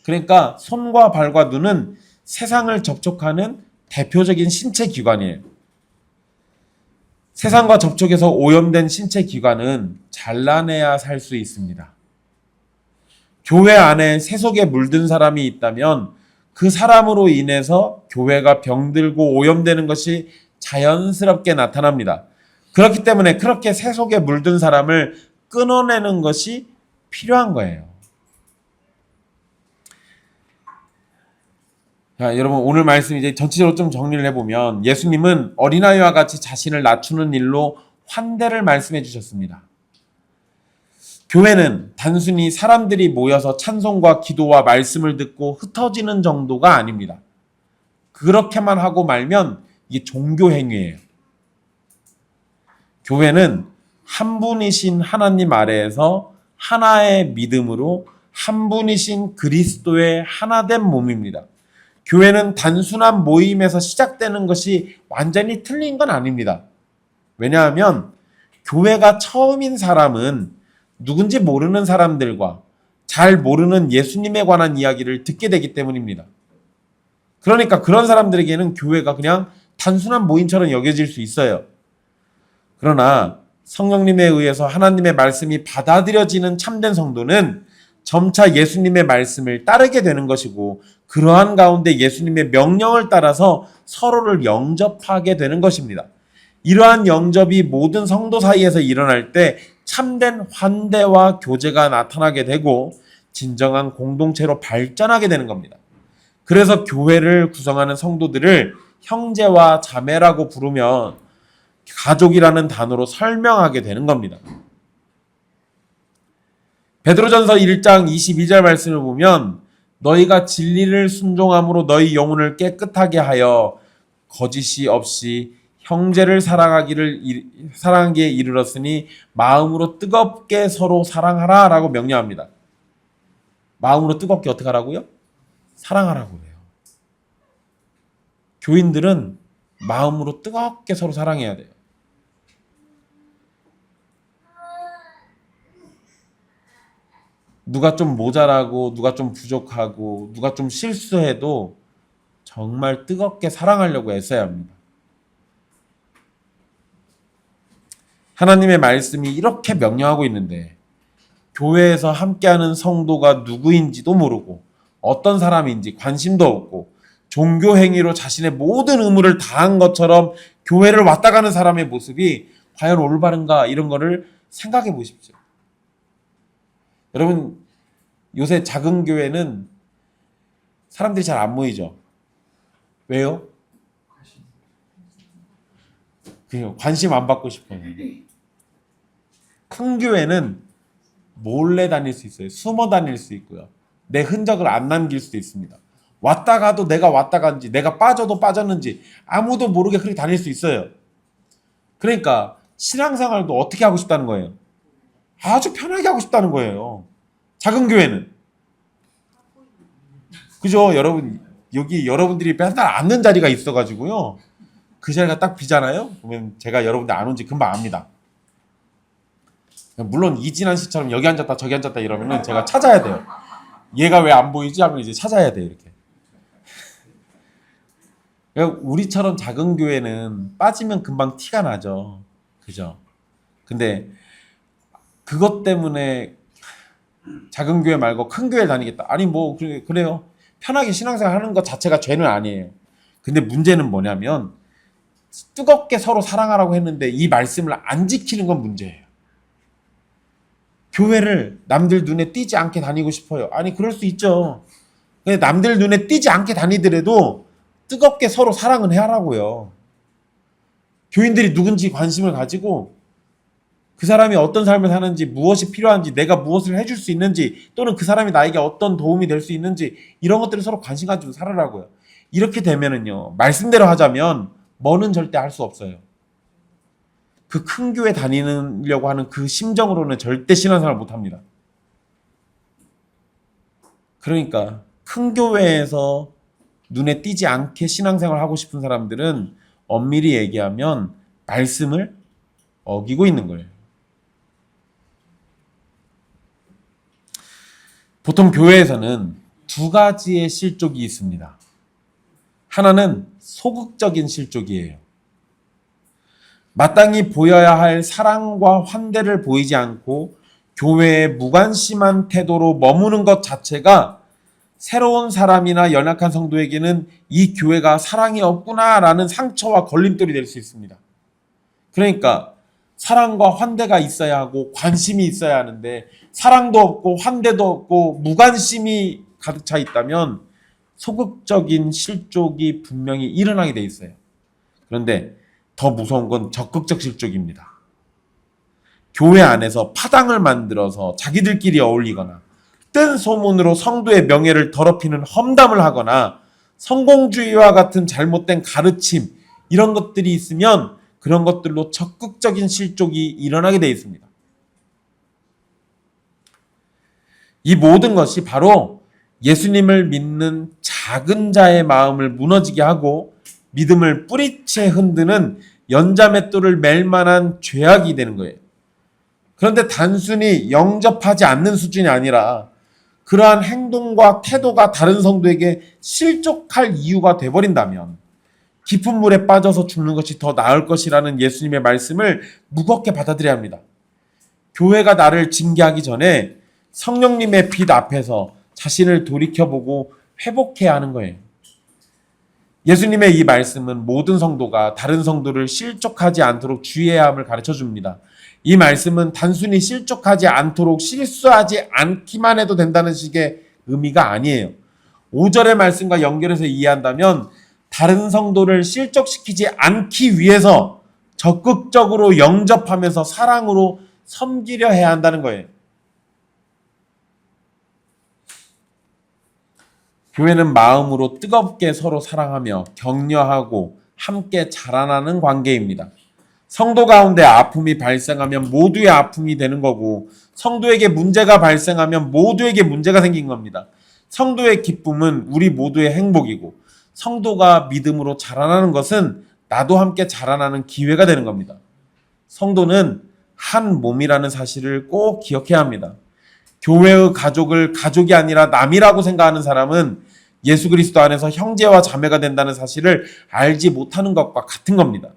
그러니까 손과 발과 눈은 세상을 접촉하는 대표적인 신체 기관이에요. 세상과 접촉해서 오염된 신체 기관은 잘라내야 살 수 있습니다. 교회 안에 세속에 물든 사람이 있다면 그 사람으로 인해서 교회가 병들고 오염되는 것이 자연스럽게 나타납니다. 그렇기 때문에 그렇게 세속에 물든 사람을 끊어내는 것이 필요한 거예요. 자, 여러분 오늘 말씀 이제 전체적으로 좀 정리를 해보면 예수님은 어린아이와 같이 자신을 낮추는 일로 환대를 말씀해 주셨습니다. 교회는 단순히 사람들이 모여서 찬송과 기도와 말씀을 듣고 흩어지는 정도가 아닙니다. 그렇게만 하고 말면 이게 종교 행위예요. 교회는 한 분이신 하나님 아래에서 하나의 믿음으로 한 분이신 그리스도의 하나된 몸입니다. 교회는 단순한 모임에서 시작되는 것이 완전히 틀린 건 아닙니다. 왜냐하면 교회가 처음인 사람은 누군지 모르는 사람들과 잘 모르는 예수님에 관한 이야기를 듣게 되기 때문입니다. 그러니까 그런 사람들에게는 교회가 그냥 단순한 모임처럼 여겨질 수 있어요. 그러나 성령님에 의해서 하나님의 말씀이 받아들여지는 참된 성도는 점차 예수님의 말씀을 따르게 되는 것이고, 그러한 가운데 예수님의 명령을 따라서 서로를 영접하게 되는 것입니다. 이러한 영접이 모든 성도 사이에서 일어날 때 참된 환대와 교제가 나타나게 되고 진정한 공동체로 발전하게 되는 겁니다. 그래서 교회를 구성하는 성도들을 형제와 자매라고 부르며 가족이라는 단어로 설명하게 되는 겁니다. 베드로전서 1장 22절 말씀을 보면 너희가 진리를 순종함으로 너희 영혼을 깨끗하게 하여 거짓이 없이 형제를 사랑하기에 이르렀으니 마음으로 뜨겁게 서로 사랑하라 라고 명령합니다. 마음으로 뜨겁게 어떻게 하라고요? 사랑하라고 해요. 교인들은 마음으로 뜨겁게 서로 사랑해야 돼요. 누가 좀 모자라고, 누가 좀 부족하고, 누가 좀 실수해도 정말 뜨겁게 사랑하려고 애써야 합니다. 하나님의 말씀이 이렇게 명령하고 있는데 교회에서 함께하는 성도가 누구인지도 모르고 어떤 사람인지 관심도 없고 종교 행위로 자신의 모든 의무를 다한 것처럼 교회를 왔다 가는 사람의 모습이 과연 올바른가, 이런 거를 생각해 보십시오. 여러분, 요새 작은 교회는 사람들이 잘 안 모이죠. 왜요? 그래요. 관심 안 받고 싶어요. 큰 교회는 몰래 다닐 수 있어요. 숨어 다닐 수 있고요. 내 흔적을 안 남길 수도 있습니다. 왔다 가도 내가 왔다 간지, 내가 빠져도 빠졌는지 아무도 모르게 그렇게 다닐 수 있어요. 그러니까 신앙생활도 어떻게 하고 싶다는 거예요? 아주 편하게 하고 싶다는 거예요. 작은 교회는. 그죠? 여러분, 여기 여러분들이 맨날 앉는 자리가 있어가지고요. 그 자리가 딱 비잖아요? 그러면 제가 여러분들 안 온 지 금방 압니다. 물론 이진환 씨처럼 여기 앉았다 저기 앉았다 이러면은 제가 찾아야 돼요. 얘가 왜 안 보이지? 하면 이제 찾아야 돼요, 이렇게. 우리처럼 작은 교회는 빠지면 금방 티가 나죠. 그죠? 근데 그것 때문에 작은 교회 말고 큰 교회 다니겠다. 아니 뭐 그래요. 편하게 신앙생활 하는 것 자체가 죄는 아니에요. 근데 문제는 뭐냐면 뜨겁게 서로 사랑하라고 했는데 이 말씀을 안 지키는 건 문제예요. 교회를 남들 눈에 띄지 않게 다니고 싶어요. 아니 그럴 수 있죠. 근데 남들 눈에 띄지 않게 다니더라도 뜨겁게 서로 사랑은 해야 하라고요. 교인들이 누군지 관심을 가지고 그 사람이 어떤 삶을 사는지, 무엇이 필요한지, 내가 무엇을 해줄 수 있는지, 또는 그 사람이 나에게 어떤 도움이 될 수 있는지, 이런 것들을 서로 관심 가지고 살아라고요. 이렇게 되면은요, 말씀대로 하자면 뭐는 절대 할 수 없어요. 그 큰 교회 다니려고 하는 그 심정으로는 절대 신앙생활 못합니다. 그러니까 큰 교회에서 눈에 띄지 않게 신앙생활 하고 싶은 사람들은 엄밀히 얘기하면 말씀을 어기고 있는 거예요. 보통 교회에서는 두 가지의 실족이 있습니다. 하나는 소극적인 실족이에요. 마땅히 보여야 할 사랑과 환대를 보이지 않고 교회에 무관심한 태도로 머무는 것 자체가 새로운 사람이나 연약한 성도에게는 이 교회가 사랑이 없구나라는 상처와 걸림돌이 될 수 있습니다. 그러니까 사랑과 환대가 있어야 하고 관심이 있어야 하는데 사랑도 없고 환대도 없고 무관심이 가득 차 있다면 소극적인 실족이 분명히 일어나게 돼 있어요. 그런데 더 무서운 건 적극적 실족입니다. 교회 안에서 파당을 만들어서 자기들끼리 어울리거나 뜬 소문으로 성도의 명예를 더럽히는 험담을 하거나 성공주의와 같은 잘못된 가르침, 이런 것들이 있으면 그런 것들로 적극적인 실족이 일어나게 되어 있습니다. 이 모든 것이 바로 예수님을 믿는 작은 자의 마음을 무너지게 하고 믿음을 뿌리채 흔드는 연자맷돌을 맬 만한 죄악이 되는 거예요. 그런데 단순히 영접하지 않는 수준이 아니라 그러한 행동과 태도가 다른 성도에게 실족할 이유가 돼버린다면 깊은 물에 빠져서 죽는 것이 더 나을 것이라는 예수님의 말씀을 무겁게 받아들여야 합니다. 교회가 나를 징계하기 전에 성령님의 빛 앞에서 자신을 돌이켜보고 회복해야 하는 거예요. 예수님의 이 말씀은 모든 성도가 다른 성도를 실족하지 않도록 주의해야 함을 가르쳐 줍니다. 이 말씀은 단순히 실족하지 않도록 실수하지 않기만 해도 된다는 식의 의미가 아니에요. 5절의 말씀과 연결해서 이해한다면 다른 성도를 실족시키지 않기 위해서 적극적으로 영접하면서 사랑으로 섬기려 해야 한다는 거예요. 교회는 마음으로 뜨겁게 서로 사랑하며 격려하고 함께 자라나는 관계입니다. 성도 가운데 아픔이 발생하면 모두의 아픔이 되는 거고 성도에게 문제가 발생하면 모두에게 문제가 생긴 겁니다. 성도의 기쁨은 우리 모두의 행복이고 성도가 믿음으로 자라나는 것은 나도 함께 자라나는 기회가 되는 겁니다. 성도는 한 몸이라는 사실을 꼭 기억해야 합니다. 교회의 가족을 가족이 아니라 남이라고 생각하는 사람은 예수 그리스도 안에서 형제와 자매가 된다는 사실을 알지 못하는 것과 같은 겁니다.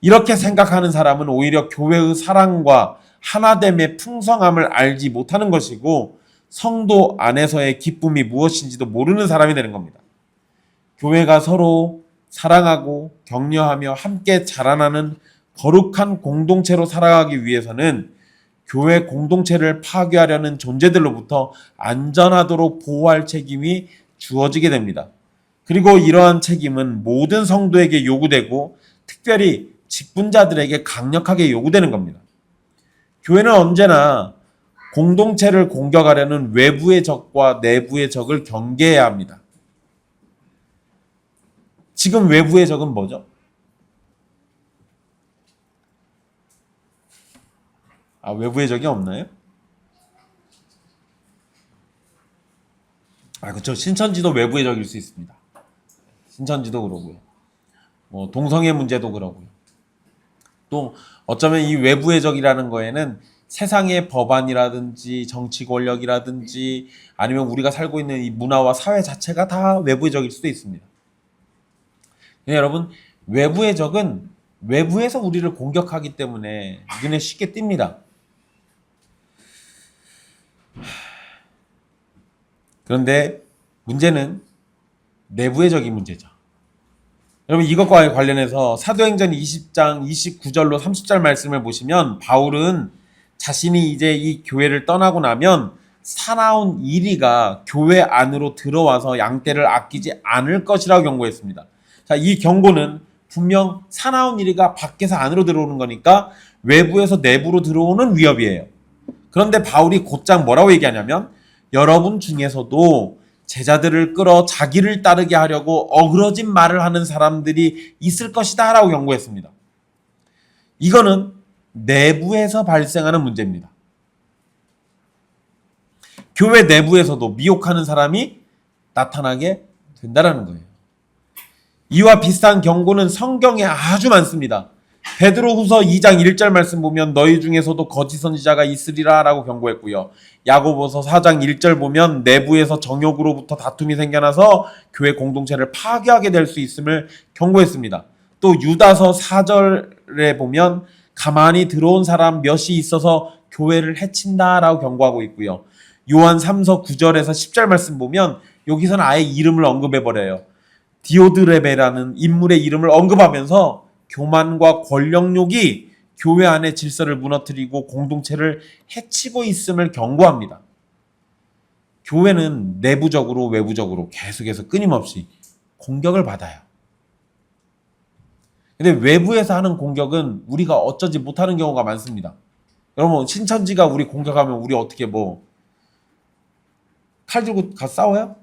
이렇게 생각하는 사람은 오히려 교회의 사랑과 하나됨의 풍성함을 알지 못하는 것이고 성도 안에서의 기쁨이 무엇인지도 모르는 사람이 되는 겁니다. 교회가 서로 사랑하고 격려하며 함께 자라나는 거룩한 공동체로 살아가기 위해서는 교회 공동체를 파괴하려는 존재들로부터 안전하도록 보호할 책임이 주어지게 됩니다. 그리고 이러한 책임은 모든 성도에게 요구되고 특별히 직분자들에게 강력하게 요구되는 겁니다. 교회는 언제나 공동체를 공격하려는 외부의 적과 내부의 적을 경계해야 합니다. 지금 외부의 적은 뭐죠? 외부의 적이 없나요? 그렇죠. 신천지도 외부의 적일 수 있습니다. 신천지도 그러고요. 동성애 문제도 그러고요. 또 어쩌면 이 외부의 적이라는 거에는 세상의 법안이라든지 정치 권력이라든지 아니면 우리가 살고 있는 이 문화와 사회 자체가 다 외부의 적일 수도 있습니다. 여러분, 외부의 적은 외부에서 우리를 공격하기 때문에 눈에 쉽게 띕니다. 그런데 문제는 내부의 적이 문제죠. 여러분, 이것과 관련해서 사도행전 20장 29절로 30절 말씀을 보시면 바울은 자신이 이제 이 교회를 떠나고 나면 사나운 이리가 교회 안으로 들어와서 양떼를 아끼지 않을 것이라고 경고했습니다. 자, 이 경고는 분명 사나운 이리가 밖에서 안으로 들어오는 거니까 외부에서 내부로 들어오는 위협이에요. 그런데 바울이 곧장 뭐라고 얘기하냐면 여러분 중에서도 제자들을 끌어 자기를 따르게 하려고 어그러진 말을 하는 사람들이 있을 것이다 라고 경고했습니다. 이거는 내부에서 발생하는 문제입니다. 교회 내부에서도 미혹하는 사람이 나타나게 된다는 거예요. 이와 비슷한 경고는 성경에 아주 많습니다. 베드로후서 2장 1절 말씀 보면 너희 중에서도 거짓 선지자가 있으리라 라고 경고했고요. 야고보서 4장 1절 보면 내부에서 정욕으로부터 다툼이 생겨나서 교회 공동체를 파괴하게 될 수 있음을 경고했습니다. 또 유다서 4절에 보면 가만히 들어온 사람 몇이 있어서 교회를 해친다 라고 경고하고 있고요. 요한 3서 9절에서 10절 말씀 보면 여기서는 아예 이름을 언급해버려요. 디오드레베라는 인물의 이름을 언급하면서 교만과 권력욕이 교회 안의 질서를 무너뜨리고 공동체를 해치고 있음을 경고합니다. 교회는 내부적으로 외부적으로 계속해서 끊임없이 공격을 받아요. 근데 외부에서 하는 공격은 우리가 어쩌지 못하는 경우가 많습니다. 여러분, 신천지가 우리 공격하면 우리 어떻게 칼 들고 가서 싸워요?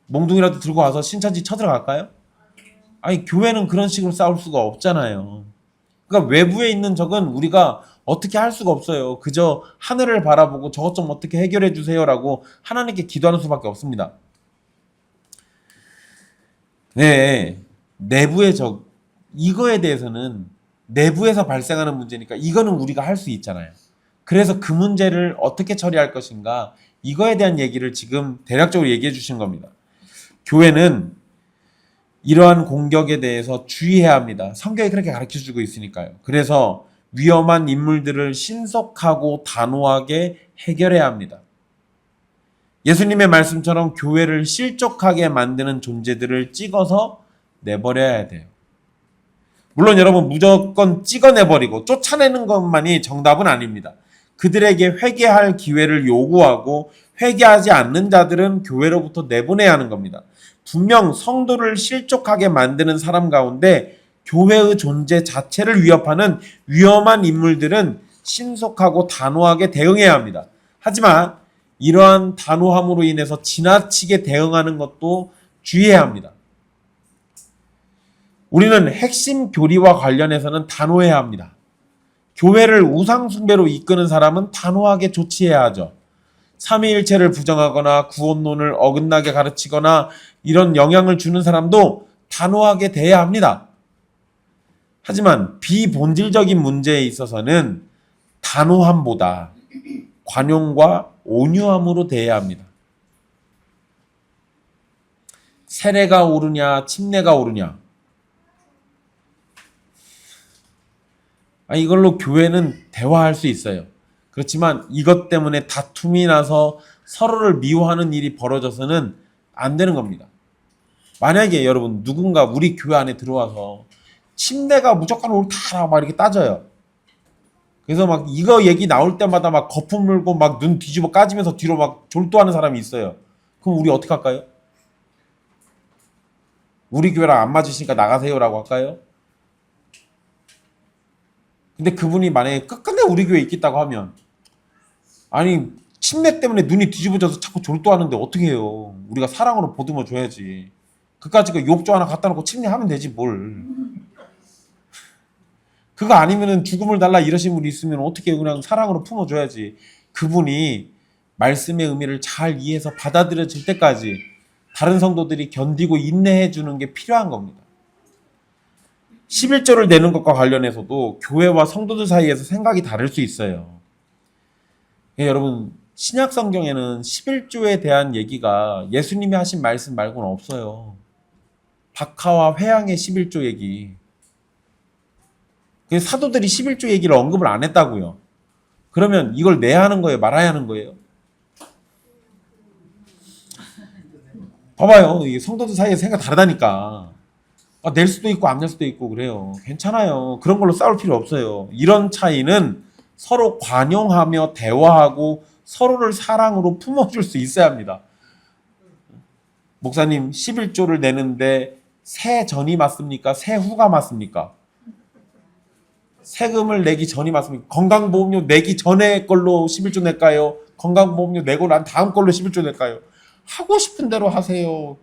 몽둥이라도 들고 와서 신천지 쳐들어갈까요? 아니 교회는 그런 식으로 싸울 수가 없잖아요. 그러니까 외부에 있는 적은 우리가 어떻게 할 수가 없어요. 그저 하늘을 바라보고 저것 좀 어떻게 해결해 주세요라고 하나님께 기도하는 수밖에 없습니다. 네, 내부의 적 이거에 대해서는 내부에서 발생하는 문제니까 이거는 우리가 할 수 있잖아요. 그래서 그 문제를 어떻게 처리할 것인가 이거에 대한 얘기를 지금 대략적으로 얘기해 주신 겁니다. 교회는 이러한 공격에 대해서 주의해야 합니다. 성경이 그렇게 가르쳐 주고 있으니까요. 그래서 위험한 인물들을 신속하고 단호하게 해결해야 합니다. 예수님의 말씀처럼 교회를 실족하게 만드는 존재들을 찍어서 내버려야 돼요. 물론 여러분 무조건 찍어내버리고 쫓아내는 것만이 정답은 아닙니다. 그들에게 회개할 기회를 요구하고 회개하지 않는 자들은 교회로부터 내보내야 하는 겁니다. 분명 성도를 실족하게 만드는 사람 가운데 교회의 존재 자체를 위협하는 위험한 인물들은 신속하고 단호하게 대응해야 합니다. 하지만 이러한 단호함으로 인해서 지나치게 대응하는 것도 주의해야 합니다. 우리는 핵심 교리와 관련해서는 단호해야 합니다. 교회를 우상숭배로 이끄는 사람은 단호하게 조치해야 하죠. 삼위일체를 부정하거나 구원론을 어긋나게 가르치거나 이런 영향을 주는 사람도 단호하게 대해야 합니다. 하지만 비본질적인 문제에 있어서는 단호함보다 관용과 온유함으로 대해야 합니다. 세례가 옳으냐 침례가 옳으냐 이걸로 교회는 대화할 수 있어요. 그렇지만 이것 때문에 다툼이 나서 서로를 미워하는 일이 벌어져서는 안 되는 겁니다. 만약에 여러분 누군가 우리 교회 안에 들어와서 침례가 무조건 옳다라고 막 이렇게 따져요. 그래서 막 이거 얘기 나올 때마다 막 거품 물고 막 눈 뒤집어 까지면서 뒤로 막 졸도하는 사람이 있어요. 그럼 우리 어떻게 할까요? 우리 교회랑 안 맞으시니까 나가세요라고 할까요? 근데 그분이 만약에 끝끝내 우리 교회에 있겠다고 하면 아니 침례 때문에 눈이 뒤집어져서 자꾸 졸도하는데 어떻게 해요? 우리가 사랑으로 보듬어 줘야지. 그까짓 거 욕조 하나 갖다 놓고 침례하면 되지 뭘. 그거 아니면은 죽음을 달라 이러신 분이 있으면 어떻게 그냥 사랑으로 품어줘야지. 그분이 말씀의 의미를 잘 이해해서 받아들여질 때까지 다른 성도들이 견디고 인내해 주는 게 필요한 겁니다. 11조를 내는 것과 관련해서도 교회와 성도들 사이에서 생각이 다를 수 있어요. 여러분 신약 성경에는 11조에 대한 얘기가 예수님이 하신 말씀 말고는 없어요. 박하와 회양의 11조 얘기. 사도들이 11조 얘기를 언급을 안 했다고요. 그러면 이걸 내야 하는 거예요? 말아야 하는 거예요? 봐봐요. 성도들 사이에 생각 다르다니까. 낼 수도 있고 안 낼 수도 있고 그래요. 괜찮아요. 그런 걸로 싸울 필요 없어요. 이런 차이는 서로 관용하며 대화하고 서로를 사랑으로 품어줄 수 있어야 합니다. 목사님 11조를 내는데 새 전이 맞습니까? 새 후가 맞습니까? 세금을 내기 전이 맞습니까? 건강보험료 내기 전에 걸로 11조 낼까요? 건강보험료 내고 난 다음 걸로 11조 낼까요? 하고 싶은 대로 하세요.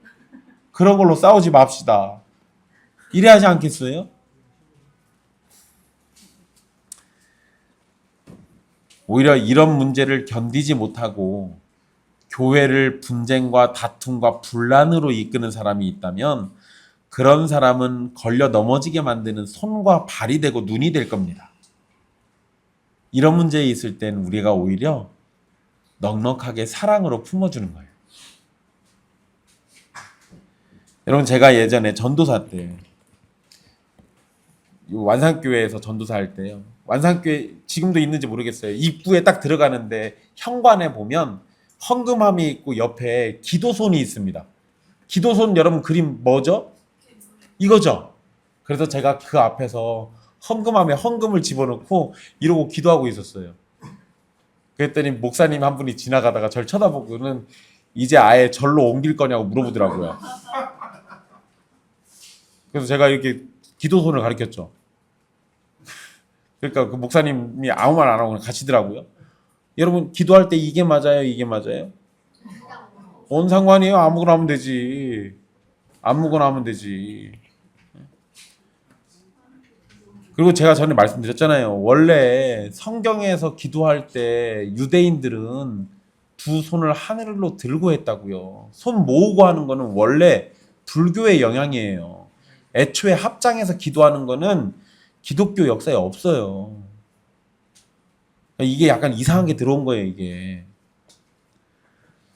그런 걸로 싸우지 맙시다. 이래야 하지 않겠어요? 오히려 이런 문제를 견디지 못하고 교회를 분쟁과 다툼과 분란으로 이끄는 사람이 있다면 그런 사람은 걸려 넘어지게 만드는 손과 발이 되고 눈이 될 겁니다. 이런 문제에 있을 땐 우리가 오히려 넉넉하게 사랑으로 품어주는 거예요. 여러분 제가 예전에 전도사 때 완산교회에서 전도사 할 때요. 완산교회 지금도 있는지 모르겠어요. 입구에 딱 들어가는데 현관에 보면 헌금함이 있고 옆에 기도손이 있습니다. 기도손 여러분 그림 뭐죠? 이거죠. 그래서 제가 그 앞에서 헌금함에 헌금을 집어넣고 이러고 기도하고 있었어요. 그랬더니 목사님 한 분이 지나가다가 저를 쳐다보고는 이제 아예 절로 옮길 거냐고 물어보더라고요. 그래서 제가 이렇게 기도손을 가르쳤죠. 그러니까 그 목사님이 아무 말 안 하고 가시더라고요. 여러분 기도할 때 이게 맞아요? 이게 맞아요? 뭔 상관이에요? 아무거나 하면 되지. 아무거나 하면 되지. 그리고 제가 전에 말씀드렸잖아요. 원래 성경에서 기도할 때 유대인들은 두 손을 하늘로 들고 했다고요. 손 모으고 하는 거는 원래 불교의 영향이에요. 애초에 합장해서 기도하는 거는 기독교 역사에 없어요. 이게 약간 이상한 게 들어온 거예요, 이게.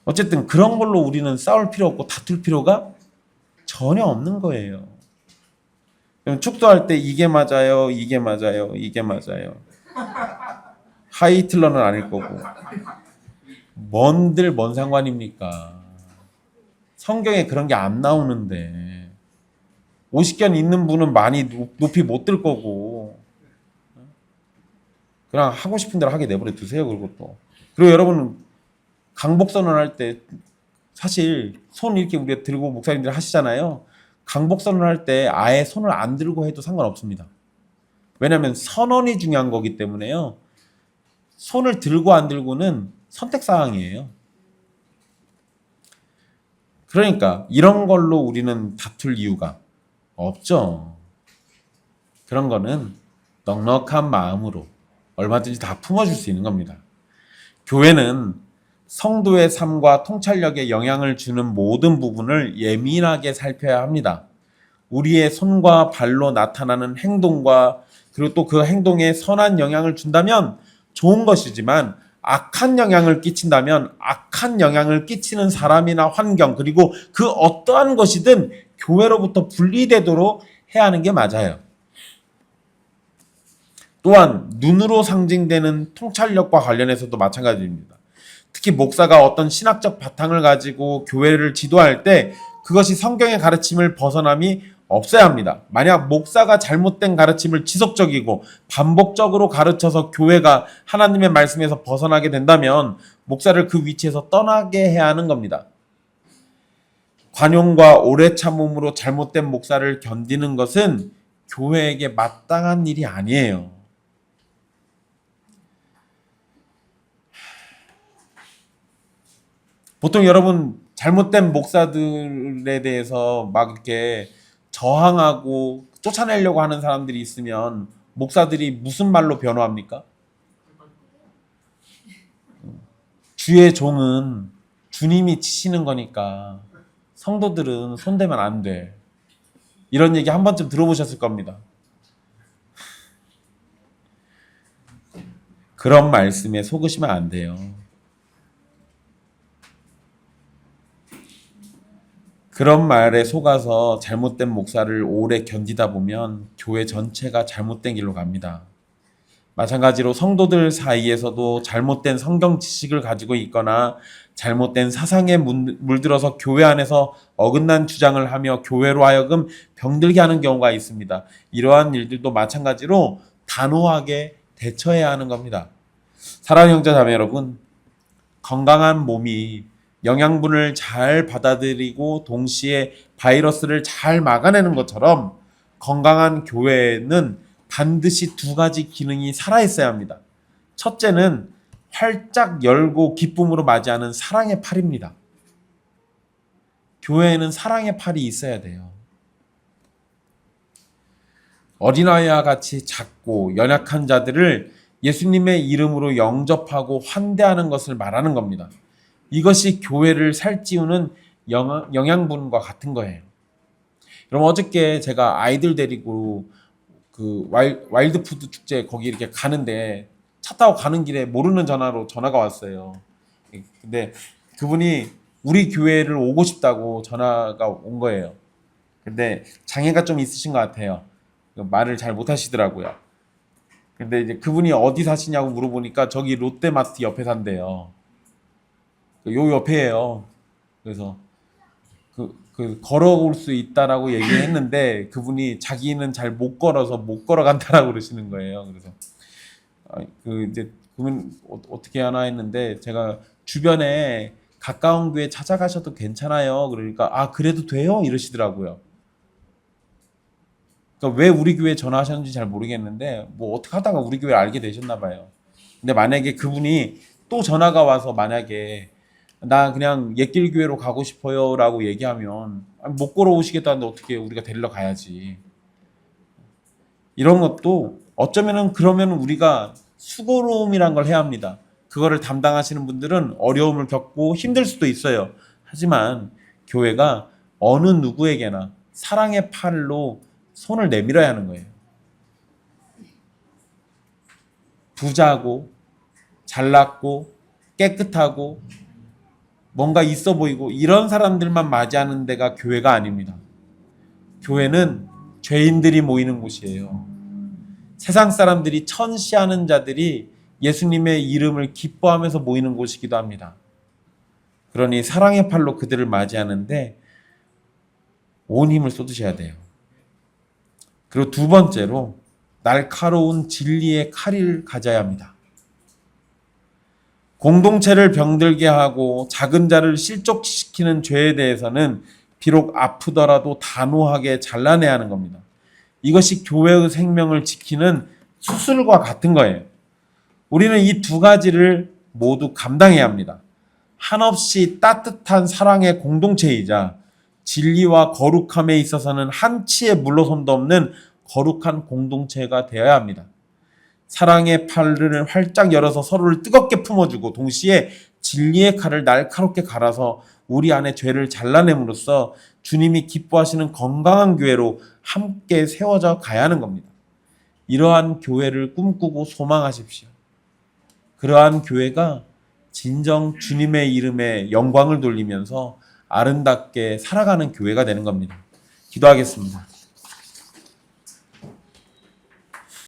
어쨌든 그런 걸로 우리는 싸울 필요 없고 다툴 필요가 전혀 없는 거예요. 축도할 때 이게 맞아요, 이게 맞아요, 이게 맞아요. 하이틀러는 아닐 거고. 뭔들 뭔 상관입니까? 성경에 그런 게 안 나오는데. 50견 있는 분은 많이 높이 못 들 거고. 그냥 하고 싶은 대로 하게 내버려 두세요, 그리고 또. 그리고 여러분, 강복선언 할 때 사실 손 이렇게 우리가 들고 목사님들 하시잖아요. 강복선언 할 때 아예 손을 안 들고 해도 상관없습니다. 왜냐하면 선언이 중요한 거기 때문에요. 손을 들고 안 들고는 선택사항이에요. 그러니까 이런 걸로 우리는 다툴 이유가 없죠. 그런 거는 넉넉한 마음으로 얼마든지 다 품어줄 수 있는 겁니다. 교회는 성도의 삶과 통찰력에 영향을 주는 모든 부분을 예민하게 살펴야 합니다. 우리의 손과 발로 나타나는 행동과 그리고 또 그 행동에 선한 영향을 준다면 좋은 것이지만 악한 영향을 끼친다면 악한 영향을 끼치는 사람이나 환경 그리고 그 어떠한 것이든 교회로부터 분리되도록 해야 하는 게 맞아요. 또한 눈으로 상징되는 통찰력과 관련해서도 마찬가지입니다. 특히 목사가 어떤 신학적 바탕을 가지고 교회를 지도할 때 그것이 성경의 가르침을 벗어남이 없어야 합니다. 만약 목사가 잘못된 가르침을 지속적이고 반복적으로 가르쳐서 교회가 하나님의 말씀에서 벗어나게 된다면 목사를 그 위치에서 떠나게 해야 하는 겁니다. 관용과 오래 참음으로 잘못된 목사를 견디는 것은 교회에게 마땅한 일이 아니에요. 보통 여러분 잘못된 목사들에 대해서 막 이렇게 저항하고 쫓아내려고 하는 사람들이 있으면 목사들이 무슨 말로 변호합니까? 주의 종은 주님이 치시는 거니까 성도들은 손대면 안 돼. 이런 얘기 한 번쯤 들어보셨을 겁니다. 그런 말씀에 속으시면 안 돼요. 그런 말에 속아서 잘못된 목사를 오래 견디다 보면 교회 전체가 잘못된 길로 갑니다. 마찬가지로 성도들 사이에서도 잘못된 성경 지식을 가지고 있거나 잘못된 사상에 물들어서 교회 안에서 어긋난 주장을 하며 교회로 하여금 병들게 하는 경우가 있습니다. 이러한 일들도 마찬가지로 단호하게 대처해야 하는 겁니다. 사랑하는 형제 자매 여러분, 건강한 몸이 영양분을 잘 받아들이고 동시에 바이러스를 잘 막아내는 것처럼 건강한 교회는 반드시 두 가지 기능이 살아있어야 합니다. 첫째는 활짝 열고 기쁨으로 맞이하는 사랑의 팔입니다. 교회에는 사랑의 팔이 있어야 돼요. 어린아이와 같이 작고 연약한 자들을 예수님의 이름으로 영접하고 환대하는 것을 말하는 겁니다. 이것이 교회를 살찌우는 영양분과 같은 거예요. 여러분 어저께 제가 아이들 데리고 그 와일드푸드 축제 거기 이렇게 가는데 차 타고 가는 길에 모르는 전화가 왔어요. 근데 그분이 우리 교회를 오고 싶다고 전화가 온 거예요. 근데 장애가 좀 있으신 것 같아요. 말을 잘 못하시더라고요. 근데 이제 그분이 어디 사시냐고 물어보니까 저기 롯데마트 옆에 산대요. 요 옆에예요. 그래서 걸어올 수 있다라고 얘기했는데 그분이 자기는 잘 못 걸어서 못 걸어간다라고 그러시는 거예요. 그래서 이제 그분 어떻게 하나 했는데 제가 주변에 가까운 교회 찾아가셔도 괜찮아요. 그러니까 그래도 돼요 이러시더라고요. 그러니까 왜 우리 교회 전화하셨는지 잘 모르겠는데 뭐 어떻게 하다가 우리 교회 알게 되셨나 봐요. 근데 만약에 그분이 또 전화가 와서 만약에 나 그냥 옛길 교회로 가고 싶어요 라고 얘기하면 못 걸어오시겠다는데 어떻게 우리가 데리러 가야지. 이런 것도 어쩌면은 그러면 우리가 수고로움이란 걸 해야 합니다. 그거를 담당하시는 분들은 어려움을 겪고 힘들 수도 있어요. 하지만 교회가 어느 누구에게나 사랑의 팔로 손을 내밀어야 하는 거예요. 부자고 잘났고 깨끗하고 뭔가 있어 보이고 이런 사람들만 맞이하는 데가 교회가 아닙니다. 교회는 죄인들이 모이는 곳이에요. 세상 사람들이 천시하는 자들이 예수님의 이름을 기뻐하면서 모이는 곳이기도 합니다. 그러니 사랑의 팔로 그들을 맞이하는데 온 힘을 쏟으셔야 돼요. 그리고 두 번째로 날카로운 진리의 칼을 가져야 합니다. 공동체를 병들게 하고 작은 자를 실족시키는 죄에 대해서는 비록 아프더라도 단호하게 잘라내야 하는 겁니다. 이것이 교회의 생명을 지키는 수술과 같은 거예요. 우리는 이 두 가지를 모두 감당해야 합니다. 한없이 따뜻한 사랑의 공동체이자 진리와 거룩함에 있어서는 한치의 물러섬도 없는 거룩한 공동체가 되어야 합니다. 사랑의 팔을 활짝 열어서 서로를 뜨겁게 품어주고 동시에 진리의 칼을 날카롭게 갈아서 우리 안에 죄를 잘라냄으로써 주님이 기뻐하시는 건강한 교회로 함께 세워져 가야 하는 겁니다. 이러한 교회를 꿈꾸고 소망하십시오. 그러한 교회가 진정 주님의 이름에 영광을 돌리면서 아름답게 살아가는 교회가 되는 겁니다. 기도하겠습니다.